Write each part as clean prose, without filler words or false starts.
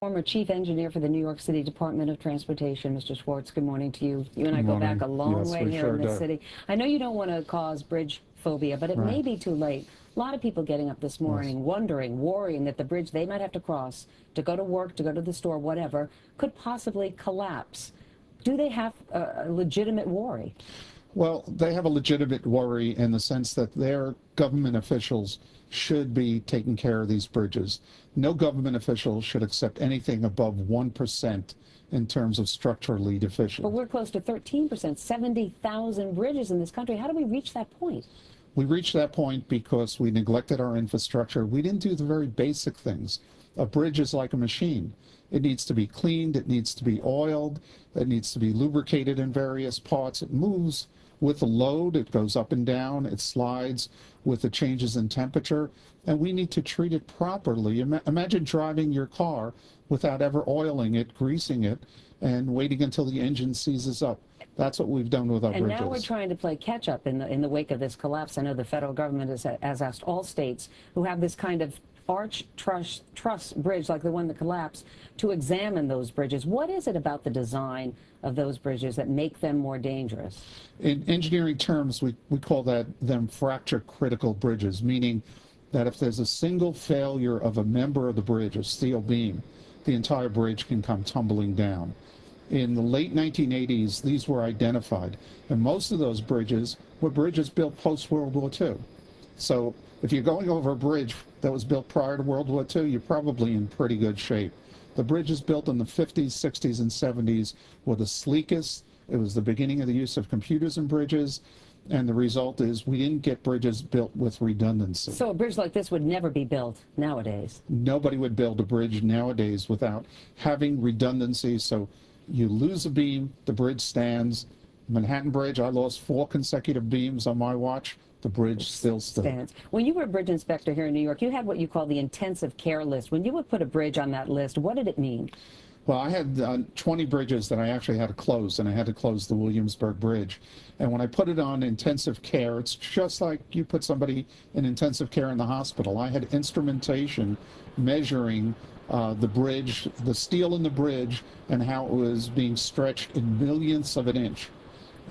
Former chief engineer for the New York City Department of Transportation, Mr. Schwartz, good morning to you. You and I go back a long way here in this city. I know you don't want to cause bridge phobia, but it may be too late. A lot of people getting up this morning wondering, worrying that the bridge they might have to cross to go to work, to go to the store, whatever, could possibly collapse. Do they have a legitimate worry? Well, they have a legitimate worry in the sense that their government officials should be taking care of these bridges. No government official should accept anything above 1% in terms of structurally deficient. But we're close to 13%, 70,000 bridges in this country. How do we reach that point? We reached that point because we neglected our infrastructure. We didn't do the very basic things. A bridge is like a machine. It needs to be cleaned, it needs to be oiled, it needs to be lubricated in various parts. It moves with the load, it goes up and down, it slides with the changes in temperature, and we need to treat it properly. Imagine driving your car without ever oiling it, greasing it, and waiting until the engine seizes up. That's what we've done with our bridges. And now we're trying to play catch up in the wake of this collapse. I know the federal government has asked all states who have this kind of arch truss bridge like the one that collapsed to examine those bridges. What is it about the design of those bridges that make them more dangerous? In engineering terms, we call them fracture critical bridges, meaning that if there's a single failure of a member of the bridge, a steel beam, the entire bridge can come tumbling down. In the late 1980s, these were identified, and most of those bridges were bridges built post-World War II. So if you're going over a bridge that was built prior to World War II, you're probably in pretty good shape. The bridges built in the 50s, 60s, and 70s were the sleekest. It was the beginning of the use of computers in bridges, and the result is we didn't get bridges built with redundancy. So a bridge like this would never be built nowadays? Nobody would build a bridge nowadays without having redundancy. So you lose a beam, the bridge stands. Manhattan Bridge, I lost 4 consecutive beams on my watch. The bridge still stands. When you were a bridge inspector here in New York, you had what you call the intensive care list. When you would put a bridge on that list, what did it mean? Well, I had 20 bridges that I actually had to close, and I had to close the Williamsburg Bridge. And when I put it on intensive care, it's just like you put somebody in intensive care in the hospital. I had instrumentation measuring the bridge, the steel in the bridge, and how it was being stretched in millionths of an inch,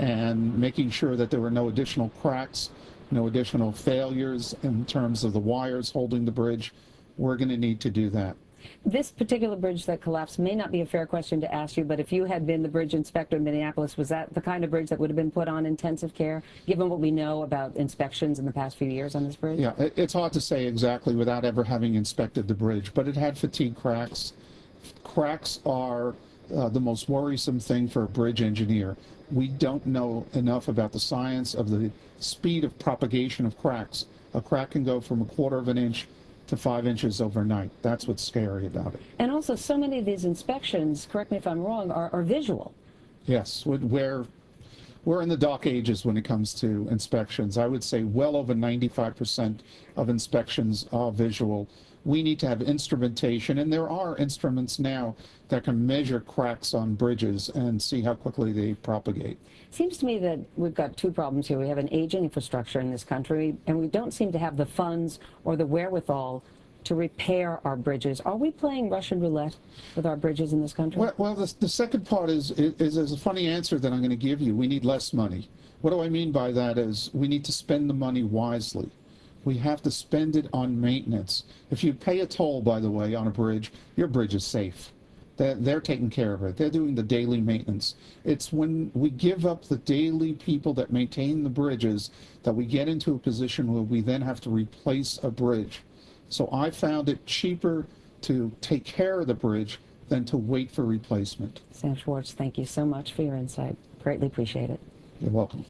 and making sure that there were no additional cracks, no additional failures in terms of the wires holding the bridge. We're going to need to do that. This particular bridge that collapsed may not be a fair question to ask you, but if you had been the bridge inspector in Minneapolis, was that the kind of bridge that would have been put on intensive care, given what we know about inspections in the past few years on this bridge? Yeah, it's hard to say exactly without ever having inspected the bridge, but it had fatigue cracks. Cracks are the most worrisome thing for a bridge engineer. We don't know enough about the science of the speed of propagation of cracks. A crack can go from 1/4 of an inch to 5 inches overnight. That's what's scary about it. And also, so many of these inspections, correct me if I'm wrong, are visual. Yes, we're in the dark ages when it comes to inspections. I would say well over 95% of inspections are visual. We need to have instrumentation, and there are instruments now that can measure cracks on bridges and see how quickly they propagate. Seems to me that we've got 2 problems here. We have an aging infrastructure in this country, and we don't seem to have the funds or the wherewithal to repair our bridges. Are we playing Russian roulette with our bridges in this country? Well, the second part is a funny answer that I'm going to give you. We need less money. What do I mean by that is we need to spend the money wisely. We have to spend it on maintenance. If you pay a toll, by the way, on a bridge, your bridge is safe. They're taking care of it. They're doing the daily maintenance. It's when we give up the daily people that maintain the bridges that we get into a position where we then have to replace a bridge. So I found it cheaper to take care of the bridge than to wait for replacement. Sam Schwartz, thank you so much for your insight. Greatly appreciate it. You're welcome.